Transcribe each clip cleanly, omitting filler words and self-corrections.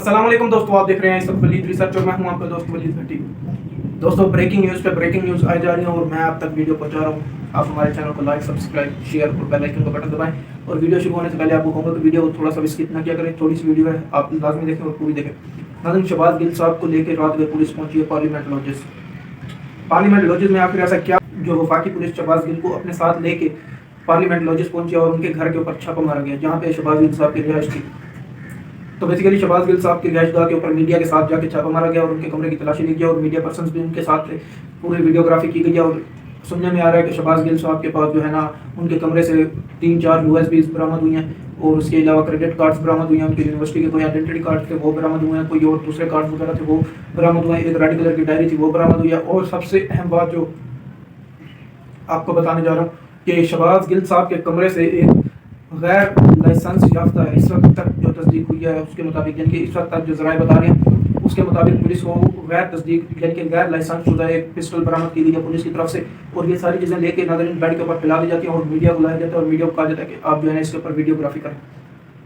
السلام علیکم دوستوں، آپ دیکھ رہے ہیں اس وقت ولید ریسرچ اور میں ہوں آپ کا دوست ولید بھٹی۔ دوستوں، بریکنگ نیوز پہ بریکنگ نیوز آئی جا رہی ہیں اور میں آپ تک ویڈیو پہنچا رہا ہوں۔ آپ ہمارے چینل کو لائک، سبسکرائب، شیئر اور بیل آئیکن کا بٹن دبائیں۔ اور ویڈیو شروع ہونے سے پہلے آپ کو کہوں گا کہ ویڈیو کو تھوڑا سا اسکپ نہ کیا کریں، تھوڑی سی ویڈیو ہے، آپ لازمی دیکھیں اور پوری دیکھیں۔ ناظرین، شہباز گل صاحب کو لے کے رات بھر پولیس پہنچی ہے پارلیمنٹ لاجز۔ پارلیمنٹ لاجز میں آخر ایسا کیا جو وفاقی پولیس شہباز گل کو اپنے ساتھ لے کے پارلیمنٹ لاجز پہنچی اور ان کے گھر کے اوپر چھاپا مارا گیا جہاں پہ شہباز گل صاحب کی رہائش تھی۔ تو بیسیکلی شہباز گل صاحب کی رہائش گاہ کے اوپر میڈیا کے ساتھ جا کے چھاپا مارا گیا اور ان کے کمرے کی تلاشی لی گئی اور میڈیا پرسنز بھی ان کے ساتھ تھے، پوری ویڈیوگرافی کی گئی ہے۔ اور سننے میں آ رہا ہے کہ شہباز گل صاحب کے پاس جو ہے نا ان کے کمرے سے 3-4 USBs برآمد ہوئی ہیں اور اس کے علاوہ کریڈٹ کارڈز برآمد ہوئی ہیں، ان کی یونیورسٹی کے کوئی آئیڈینٹی کارڈ تھے وہ برآمد ہوئے ہیں، کوئی اور دوسرے کارڈز وغیرہ تھے وہ برآمد ہوئے ہیں، ایک ریڈ کلر کی ڈائری تھی وہ برآمد ہوئی ہے۔ اور سب سے اہم بات جو آپ کو بتانے جا رہا ہوں کہ شہباز گل صاحب کے کمرے سے ایک غیر لائسنس یافتہ ہے، اس وقت تک جو تصدیق ہوئی ہے اس کے مطابق، یعنی کہ اس وقت تک جو ذرائع بتا رہے ہیں اس کے مطابق پولیس کو غیر تصدیق یعنی کہ غیر لائسنس شدہ ایک پسٹل برآمد کی گئی ہے پولیس کی طرف سے۔ اور یہ ساری چیزیں لے کے ناظرین بیڈ کے اوپر پھیلا دی جاتی ہیں اور میڈیا کو لایا جاتا ہے اور میڈیا کو کہا جاتا ہے کہ آپ جو ہے نا اس کے اوپر ویڈیوگرافی کریں۔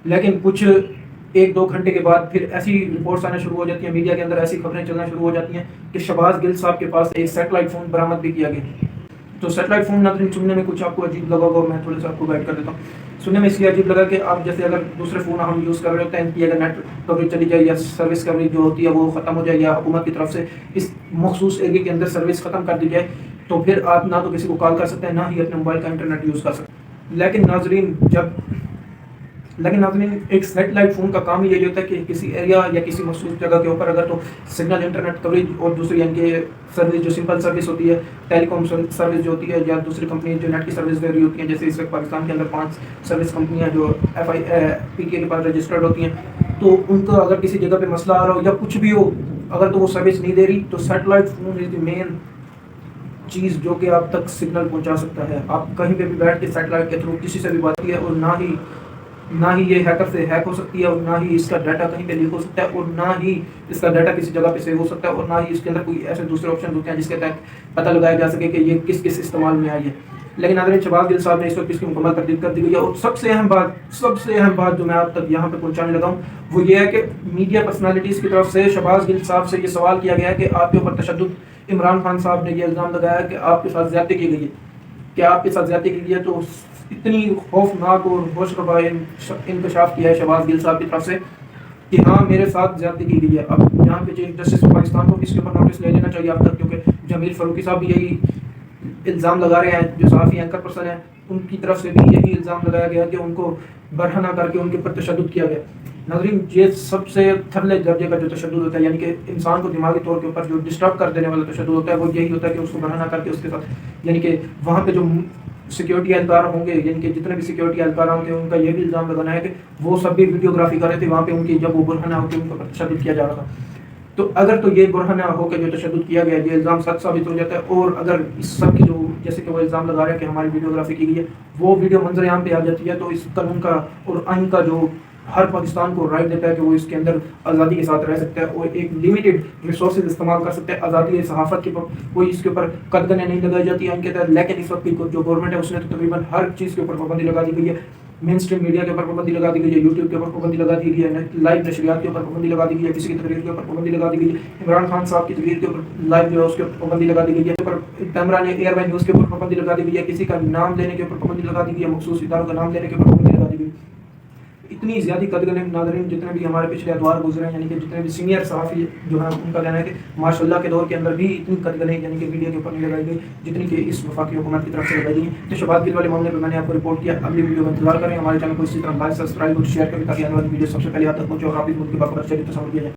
لیکن کچھ 1-2 گھنٹے کے بعد پھر ایسی رپورٹس آنا شروع ہو جاتی ہیں، میڈیا کے اندر ایسی خبریں چلنا شروع ہو جاتی ہیں کہ شہباز گل صاحب کے پاس ایک سیٹلائٹ فون برآمد بھی کیا گیا۔ تو سیٹلائٹ فون ناظرین سننے میں کچھ آپ کو عجیب لگا ہوگا، میں تھوڑا سا آپ کو گائڈ کر دیتا ہوں۔ سننے میں اس لیے عجیب لگا کہ آپ جیسے اگر دوسرے فون ہم یوز کر رہے ہوتے ہیں، ان کی اگر نیٹ کوریج چلی جائے یا سروس کوریج جو ہوتی ہے وہ ختم ہو جائے یا حکومت کی طرف سے اس مخصوص ایریے کے اندر سروس ختم کر دی جائے، تو پھر آپ نہ تو کسی کو کال کر سکتے ہیں نہ ہی اپنے موبائل کا انٹرنیٹ یوز کر سکتے ہیں۔ لیکن ناظرین ایک سیٹلائٹ فون کا کام یہی ہوتا ہے کہ کسی ایریا یا کسی مخصوص جگہ کے اوپر اگر تو سگنل انٹرنیٹ کوریج اور دوسری یعنی کہ سروس جو سمپل سروس ہوتی ہے، ٹیلی کام سروس جو ہوتی ہے یا دوسری کمپنی جو نیٹ کی سروس دے رہی ہوتی ہیں، جیسے اس وقت پاکستان کے اندر 5 سروس کمپنیاں جو FIPK کے پاس رجسٹرڈ ہوتی ہیں، تو ان کا اگر کسی جگہ پہ مسئلہ آ رہا ہو یا کچھ بھی ہو، اگر تو وہ سروس نہیں دے رہی تو سیٹلائٹ فون از دی مین چیز جو کہ آپ تک سگنل پہنچا سکتا ہے۔ آپ کہیں پہ بھی بیٹھ کے سیٹلائٹ کے تھرو کسی سے بھی بات کی ہے اور نہ ہی یہ ہیکر سے ہیک ہو سکتی ہے اور نہ ہی اس کا ڈاٹا کہیں پہ لیک ہو سکتا ہے اور نہ ہی اس کا ڈاٹا کسی جگہ پہ سیو ہو سکتا ہے اور نہ ہی اس کے اندر کوئی ایسے دوسرے آپشن ہوتے ہیں جس کے تحت پتہ لگایا جا سکے کہ یہ کس استعمال میں آئی ہے۔ لیکن ناظرین شہباز گل صاحب نے اس وقت اس کی مکمل تردید کر دی گئی ہے۔ اور سب سے اہم بات جو میں آپ تک یہاں پہ پہنچانے لگا ہوں وہ یہ ہے کہ میڈیا پرسنالٹیز کی طرف سے شہباز گل صاحب سے یہ سوال کیا گیا ہے کہ آپ کے اوپر تشدد، عمران خان صاحب نے یہ الزام لگایا کہ آپ کے ساتھ زیادتی کی گئی ہے، کیا آپ کے ساتھ زیادتی کی گئی ہے، تو اتنی خوفناک اور ہوش ربا انکشاف کیا ہے شہباز گل صاحب کی طرف سے کہ ہاں میرے ساتھ زیادتی کی گئی ہے۔ اب یہاں پہ چیف جسٹس پاکستان کو اس کے اوپر نوٹس لے لینا چاہیے اب تک، کیونکہ جمیل فاروقی صاحب بھی یہی الزام لگا رہے ہیں، جو صحافی اینکر پرسن ہیں ان کی طرف سے بھی یہی الزام لگایا گیا کہ ان کو برہنہ کر کے ان کے اوپر تشدد کیا گیا۔ ناظرین یہ سب سے تھرلے درجے کا جو تشدد ہوتا ہے، یعنی کہ انسان کو دماغی طور کے اوپر جو ڈسٹرب کر دینے والا تشدد ہوتا ہے، وہ یہی ہوتا ہے کہ اس کو برہنہ کر کے اس کے ساتھ، یعنی کہ وہاں پہ جو سیکیورٹی اہلکار ہوں گے، یعنی کہ جتنے بھی سیکیورٹی اہلکار ہوں گے ان کا یہ بھی الزام لگانا ہے کہ وہ سب بھی ویڈیوگرافی کر رہے تھے وہاں پہ ان کی، جب وہ برہنہ ہو کے ان پر تشدد کیا جا رہا تھا۔ تو اگر تو یہ برہنہ ہو کے جو تشدد کیا گیا یہ الزام سچ ثابت ہو جاتا ہے، اور اگر اس سب کی جو جیسے کہ وہ الزام لگا رہے ہیں کہ ہماری ویڈیوگرافی کی گئی ہے وہ ویڈیو منظر عام پہ آ جاتی ہے، تو اس قانون کا اور آئین کا جو ہر پاکستان کو رائٹ دیتا ہے کہ وہ اس کے اندر آزادی کے ساتھ رہ سکتا ہے اور ایک لمیٹڈ ریسورسز استعمال کر سکتا ہے، آزادی صحافت کے کوئی اس کے اوپر قدغنیں نہیں لگائی جاتی ہیں ان کے تحت۔ لیکن اس وقت کی جو گورنمنٹ ہے اس نے تو تقریباً ہر چیز کے اوپر پابندی لگا دی گئی ہے، مین اسٹریم میڈیا کے اوپر پابندی لگا دی گئی ہے، یوٹیوب کے اوپر پابندی لگا دی گئی ہے، لائیو نشریات کے اوپر پابندی لگا دی گئی ہے، کسی کی تقریر کے اوپر پابندی لگا دی گئی ہے، عمران خان صاحب کی تقریر کے اوپر لائیو جو ہے اس کے اوپر پابندی لگا دی گئی ہے، کیمرہ نے ایئر بائی نیوز کے اوپر پابندی لگا دی گئی ہے، کسی کا نام لینے کے اوپر پابندی لگا دی گئی ہے، مخصوص اداروں کا نام لینے کے اوپر پابندی لگا دی گئی ہے۔ اتنی زیادہ قدغنیں ناظرین جتنے بھی ہمارے پچھلے ادوار گزرے ہیں، یعنی کہ جتنے بھی سینئر صحافی جو ہیں ان کا کہنا ہے کہ ماشاء اللہ کے دور کے اندر بھی اتنی قدغنیں یعنی کہ میڈیا کے اوپر نہیں لگائی گئی جتنی کہ اس وفاقی حکومت کی طرف سے لگائی گئی ہیں۔ تو شہباز گل والے معاملے پہ میں نے آپ کو رپورٹ کیا، اگلی ویڈیو کا انتظار کریں، ہمارے چینل کو اسی طرح لائک، سبسکرائب اور شیئر کریں تاکہ آنے والی ویڈیو سب سے پہلے آپ تک پہنچے اور آپ اس ملک کی باخبر شہری تصور کیا جائے۔